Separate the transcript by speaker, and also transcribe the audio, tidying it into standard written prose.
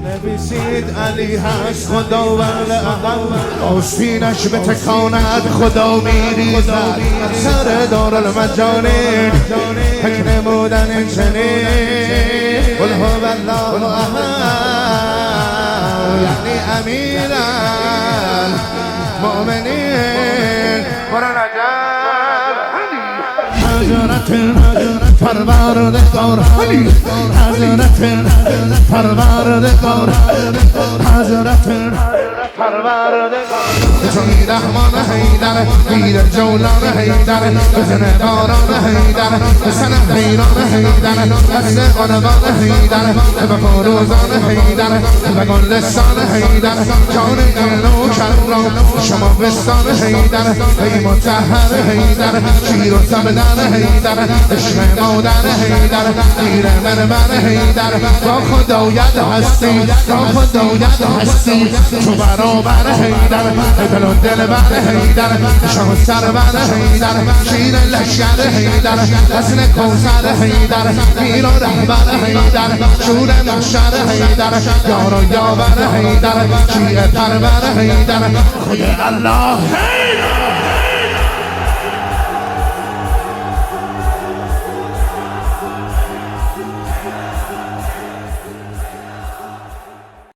Speaker 1: ننویسید علی هست خداوند احد آستینش به تکاند خدا میریزد سر دارالمجانین حک نمودن چنین قل هو الله احد یعنی امیر المؤمنین حضرت پروردگار حضرت پروردگار حضرت پروردگار بسم رحمان حیدر پیر جولان حیدر بزن باران حیدر بسن حیران حیدر بسن عنوان حیدر به فروزان حیدر به گلستان حیدر جان اینو کرم شما بستان حیدر ای مطهر حیدر شیر و سبدن حیدر عشق مادر حیدر پیر مرمر حیدر با خدایت هستی با خدایت هستی تو برابر حیدر دل و دل بر حیدر شاه سرور حیدر شیر لشکر حیدر حسن کوثر حیدر پیر و رهبر حیدر شور محشر حیدر یار و یاور حیدر شیعه پرور حیدر خود الله حیدر